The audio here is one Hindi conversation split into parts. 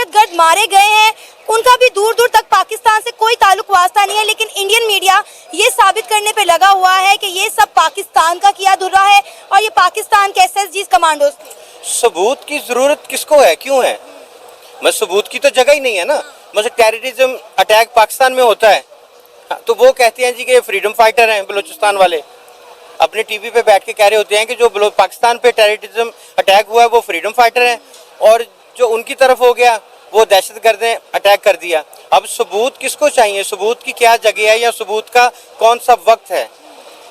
दहशतगर्द मारे गए हैं, उनका भी दूर दूर तक पाकिस्तान से कोई ताल्लुक वास्ता नहीं है, लेकिन इंडियन मीडिया ये साबित करने पे लगा हुआ है कि ये सब पाकिस्तान का किया धुर्रा है और ये पाकिस्तान के SSG कमांडोज। सबूत की जरूरत किसको है, क्यों है? सबूत की तो जगह ही नहीं है ना। टेररिज्म अटैक पाकिस्तान में होता है, तो वो कहते हैं जी कि फ्रीडम फाइटर हैं बलूचिस्तान वाले, अपने टीवी पे बैठ के कह रहे होते हैं कि जो पाकिस्तान पे टेररिज्म अटैक हुआ है वो फ्रीडम फाइटर हैं, और जो उनकी तरफ हो गया वो दहशतगर्द ने अटैक कर दिया। अब सबूत किसको चाहिए, सबूत की क्या जगह है, या सबूत का कौन सा वक्त है?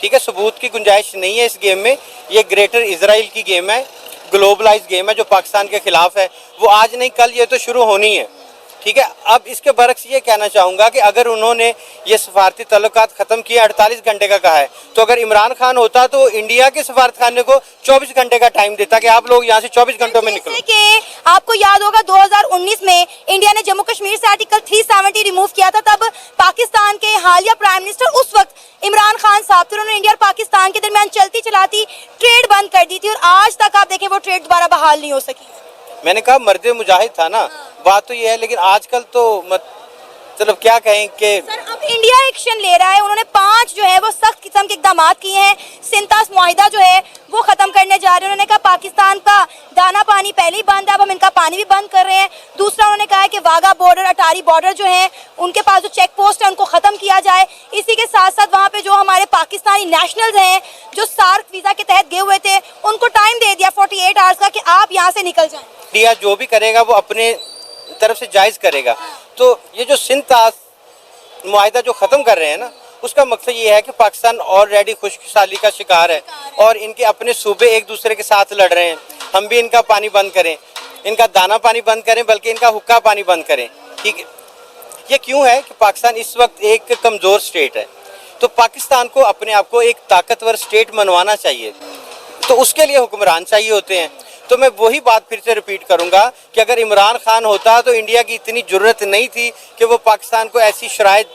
ठीक है, सबूत की गुंजाइश नहीं है इस गेम में। ये ग्रेटर इजराइल की गेम है, ग्लोबलाइज गेम है जो पाकिस्तान के खिलाफ है। वो आज नहीं कल ये तो शुरू होनी है। ठीक है, अब इसके बरक्स ये कहना चाहूँगा कि अगर उन्होंने ये सफारती ताल्लुकात ख़त्म किए, 48 घंटे का कहा है, तो अगर इमरान खान होता तो इंडिया के सफारत खाने को 24 घंटे का टाइम देता कि आप लोग यहाँ से 24 घंटों में निकलो। कि आपको याद होगा 2019 में इंडिया ने जम्मू कश्मीर से आर्टिकल 370 रिमूव किया था, तब पाकिस्तान के हालिया प्राइम मिनिस्टर उस वक्त इमरान खान साहब थे, उन्होंने इंडिया और पाकिस्तान के दरमियान चलती चलाती ट्रेड बंद कर दी थी, और आज तक आप देखें वो ट्रेड दोबारा बहाल नहीं हो सकी। मैंने कहा मर्द मुजाहिद था ना, बात तो ये है, लेकिन आजकल तो चलो क्या कहें कि सर अब इंडिया एक्शन ले रहा है, उन्होंने 5 जो है वो सख्त किस्म के इकदाम किए हैं। सिंतास मुआहिदा जो है वो खत्म करने जा रहे हैं। उन्होंने कहा पाकिस्तान का दाना पानी पहले ही बंद है, अब हम इनका पानी भी बंद कर रहे हैं। दूसरा उन्होंने कहा है कि वाघा बॉर्डर, अटारी बॉर्डर जो है उनके पास जो चेक पोस्ट है उनको खत्म किया जाए। इसी के साथ साथ वहाँ पे जो हमारे पाकिस्तानी नेशनल्स हैं जो सार्क वीजा के तहत गए हुए थे, उनको टाइम दे दिया 48 आवर्स का कि आप यहाँ से निकल जाएं। इंडिया जो भी करेगा वो अपने तरफ से जायज़ करेगा। तो ये जो सिंतास मुआहिदा जो ख़त्म कर रहे हैं ना, उसका मकसद ये है कि पाकिस्तान ऑलरेडी खुशहाली का शिकार है और इनके अपने सूबे एक दूसरे के साथ लड़ रहे हैं। हम भी इनका पानी बंद करें, इनका दाना पानी बंद करें, बल्कि इनका हुक्का पानी बंद करें। ठीक है, ये क्यों है कि पाकिस्तान इस वक्त एक कमज़ोर स्टेट है, तो पाकिस्तान को अपने आप को एक ताकतवर स्टेट मनवाना चाहिए, तो उसके लिए हुक्मरान चाहिए होते हैं। तो मैं वही बात फिर से रिपीट करूंगा कि अगर इमरान खान होता तो इंडिया की इतनी ज़रूरत नहीं थी कि वो पाकिस्तान को ऐसी शराइत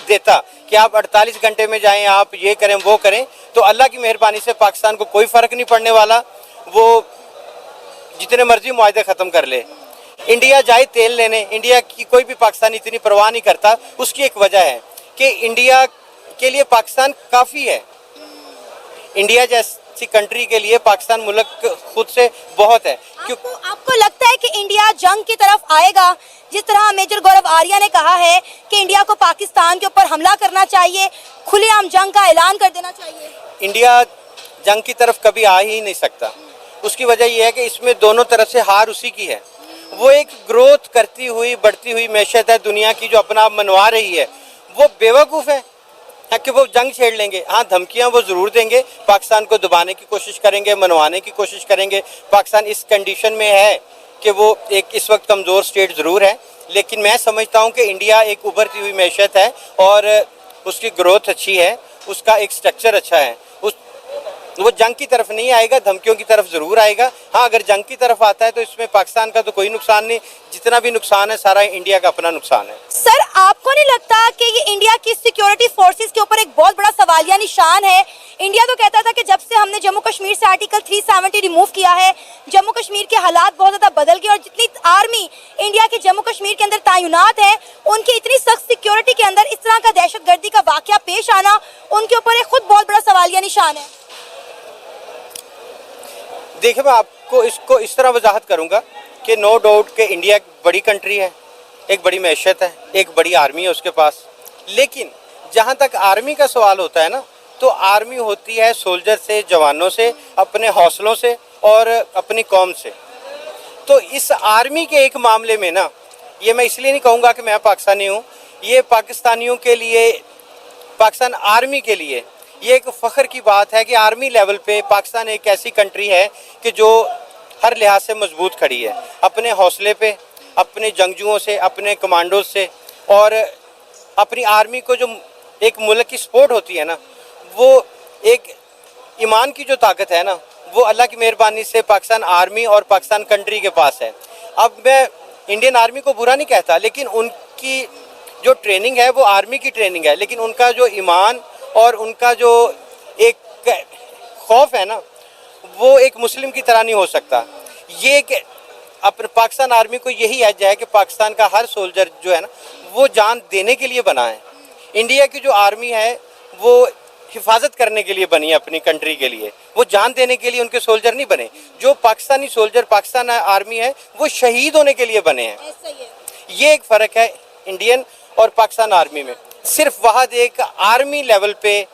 देता कि आप 48 घंटे में जाएं, आप ये करें वो करें। तो अल्लाह की मेहरबानी से पाकिस्तान को कोई फ़र्क नहीं पड़ने वाला, वो जितने मर्जी मुआहदे ख़त्म कर ले। इंडिया जाए तेल लेने, इंडिया की कोई भी पाकिस्तान इतनी परवाह नहीं करता। उसकी एक वजह है कि इंडिया के लिए पाकिस्तान काफ़ी है। इंडिया जैसी कंट्री के लिए पाकिस्तान मुल्क खुद से बहुत है। आपको लगता है कि इंडिया जंग की तरफ आएगा? जिस तरह मेजर गौरव आर्या ने कहा है कि इंडिया को पाकिस्तान के ऊपर हमला करना चाहिए, खुलेआम जंग का ऐलान कर देना चाहिए। इंडिया जंग की तरफ कभी आ ही नहीं सकता। उसकी वजह यह है कि इसमें दोनों तरफ से हार उसी की है। वो एक ग्रोथ करती हुई बढ़ती हुई मैशत है दुनिया की जो अपना आप मनवा रही है। वो बेवकूफ़ है कि वो जंग छेड़ लेंगे। हाँ, धमकियाँ वो ज़रूर देंगे, पाकिस्तान को दबाने की कोशिश करेंगे, मनवाने की कोशिश करेंगे। पाकिस्तान इस कंडीशन में है कि वो एक इस वक्त कमज़ोर स्टेट ज़रूर है, लेकिन मैं समझता हूँ कि इंडिया एक उभरती हुई मैशत है और उसकी ग्रोथ अच्छी है, उसका एक स्ट्रक्चर अच्छा है। वो जंग की तरफ नहीं आएगा, धमकियों की तरफ ज़रूर आएगा। हाँ, अगर जंग की तरफ आता है तो इसमें पाकिस्तान का तो कोई नुकसान नहीं, जितना भी नुकसान है सारा इंडिया का अपना नुकसान है। सर, आपको नहीं लगता कि ये इंडिया की सिक्योरिटी फोर्सेस के ऊपर एक बहुत बड़ा सवालिया निशान है? इंडिया तो कहता था कि जब से हमने जम्मू कश्मीर से आर्टिकल 370 रिमूव किया है, जम्मू कश्मीर के हालात बहुत ज़्यादा बदल गए और जितनी आर्मी इंडिया के जम्मू कश्मीर के अंदर तैनात है, उनकी इतनी सख्त सिक्योरिटी के अंदर इस तरह का दहशतगर्दी का वाकया पेश आना उनके ऊपर एक खुद बहुत बड़ा सवालिया निशान है। देखिए, मैं आपको इसको इस तरह वजाहत करूंगा कि नो डाउट कि इंडिया एक बड़ी कंट्री है, एक बड़ी मैशत है, एक बड़ी आर्मी है उसके पास। लेकिन जहां तक आर्मी का सवाल होता है ना, तो आर्मी होती है सोल्जर से, जवानों से, अपने हौसलों से और अपनी कौम से। तो इस आर्मी के एक मामले में ना, ये मैं इसलिए नहीं कहूँगा कि मैं पाकिस्तानी हूँ, ये पाकिस्तानियों के लिए, पाकिस्तान आर्मी के लिए ये एक फ़ख्र की बात है कि आर्मी लेवल पे पाकिस्तान एक ऐसी कंट्री है कि जो हर लिहाज से मजबूत खड़ी है, अपने हौसले पे, अपने जंगजुओं से, अपने कमांडोज से, और अपनी आर्मी को जो एक मुल्क की सपोर्ट होती है ना, वो एक ईमान की जो ताकत है ना, वो अल्लाह की मेहरबानी से पाकिस्तान आर्मी और पाकिस्तान कंट्री के पास है। अब मैं इंडियन आर्मी को बुरा नहीं कहता, लेकिन उनकी जो ट्रेनिंग है वो आर्मी की ट्रेनिंग है, लेकिन उनका जो ईमान और उनका जो एक खौफ है ना, वो एक मुस्लिम की तरह नहीं हो सकता। ये एक अपने पाकिस्तान आर्मी को यही एज है कि पाकिस्तान का हर सोल्जर जो है ना वो जान देने के लिए बना है। इंडिया की जो आर्मी है वो हिफाजत करने के लिए बनी है अपनी कंट्री के लिए, वो जान देने के लिए उनके सोल्जर नहीं बने। जो पाकिस्तानी सोल्जर पाकिस्तान आर्मी है वो शहीद होने के लिए बने हैं। ये एक फ़र्क है इंडियन और पाकिस्तान आर्मी में। सिर्फ वहाँ एक आर्मी लेवल पे,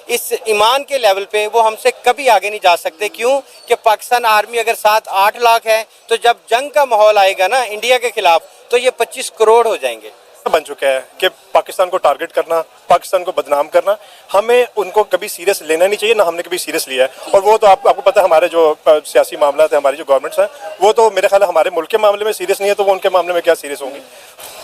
इस ईमान के लेवल पे वो हमसे कभी आगे नहीं जा सकते। क्यों कि पाकिस्तान आर्मी अगर 7-8 लाख है तो जब जंग का माहौल आएगा ना इंडिया के खिलाफ तो ये 25 करोड़ हो जाएंगे। बन चुका है कि पाकिस्तान को टारगेट करना, पाकिस्तान को बदनाम करना, हमें उनको कभी सीरियस लेना नहीं चाहिए, ना हमने कभी सीरियस लिया है। और वो तो आपको पता है हमारे जो सियासी मामला है, हमारी जो गवर्नमेंट्स हैं वो तो मेरे ख्याल हमारे मुल्क के मामले में सीरियस नहीं है, तो वो उनके मामले में क्या सीरियस होंगे।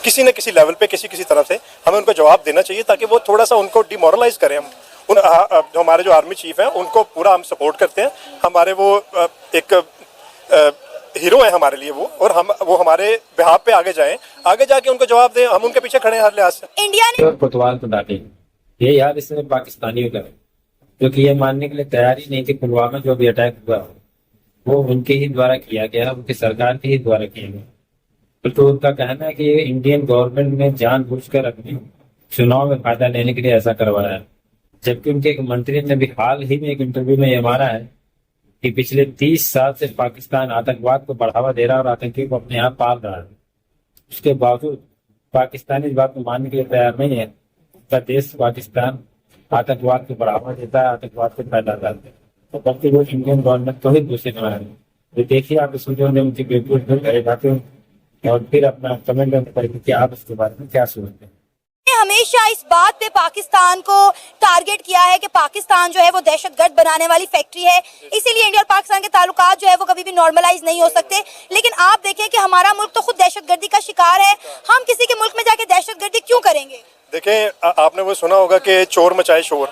किसी न किसी लेवल पे किसी तरफ से हमें उनको जवाब देना चाहिए ताकि वो थोड़ा सा उनको डिमोरलाइज करें। हम जो हमारे जो आर्मी चीफ हैं उनको पूरा हम सपोर्ट करते हैं। हमारे वो एक हीरो है हमारे लिए वो, और वो हमारे बिहाफ पे आगे जाएं, आगे जाके उनको जवाब दें। हम उनके पीछे खड़े हैं हर लिहाज से। इंडिया ने कोतवाल को डांटे ये यार इसमें पाकिस्तानियों का, क्योंकि ये मानने के लिए तैयार ही नहीं कि पुलवामा जो भी अटैक हुआ वो उनके ही द्वारा किया गया, उनकी सरकार के ही द्वारा किया गया। तो उनका कहना है कि इंडियन गवर्नमेंट ने जानबूझकर अपने चुनाव में फायदा लेने के लिए ऐसा करवाया है। जबकि उनके एक मंत्री ने भी हाल ही में एक इंटरव्यू में ये माना है कि पिछले 30 साल से पाकिस्तान आतंकवाद को बढ़ावा दे रहा है और आतंकियों को अपने आप पाल रहा है। उसके बावजूद पाकिस्तानी इस बात को मानने के लिए तैयार नहीं है कि देश पाकिस्तान आतंकवाद को बढ़ावा देता है, आतंकवाद को फैलाता है। तो बल्कि वो इंडियन गवर्नमेंट को ही दूषित बना रही है। तो देखिए आप इस वीडियो में उनकी रिपोर्ट और फिर अपना कमेंट करके कि आप इसके बारे में क्या सोचते हैं। हमेशा इस बात पे पाकिस्तान को टारगेट किया है कि पाकिस्तान जो है वो दहशतगर्द बनाने वाली फैक्ट्री है, इसीलिए इंडिया और पाकिस्तान के ताल्लुकात जो है वो कभी भी नॉर्मलाइज नहीं हो सकते। लेकिन आप देखें कि हमारा मुल्क तो खुद दहशतगर्दी का शिकार है, हम किसी के मुल्क में जाके दहशतगर्दी क्यों करेंगे? देखें, आपने वो सुना होगा कि चोर मचाए शोर।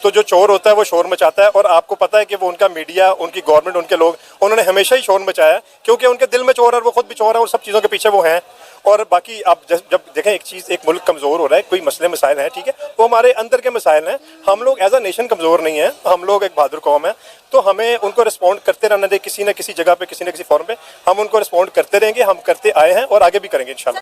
तो जो चोर होता है वो शोर मचाता है, और आपको पता है कि वो उनका मीडिया, उनकी गवर्नमेंट, उनके लोग, उन्होंने हमेशा ही शोर मचाया है क्योंकि उनके दिल में चोर है और वो खुद भी चोर है और सब चीज़ों के पीछे वो हैं। और बाकी आप जब देखें एक चीज़, एक मुल्क कमज़ोर हो रहा है, कोई मसले मसाइल हैं, ठीक है, वो हमारे अंदर के मसाइल हैं। हम लोग एज अ नेशन कमज़ोर नहीं है, हम लोग एक बहादुर कौम है। तो हमें उनको रिस्पॉन्ड करते रहना दे, किसी न किसी जगह पे, किसी न किसी फॉर्म पे हम उनको रिस्पॉन्ड करते रहेंगे। हम करते आए हैं और आगे भी करेंगे इंशाल्लाह।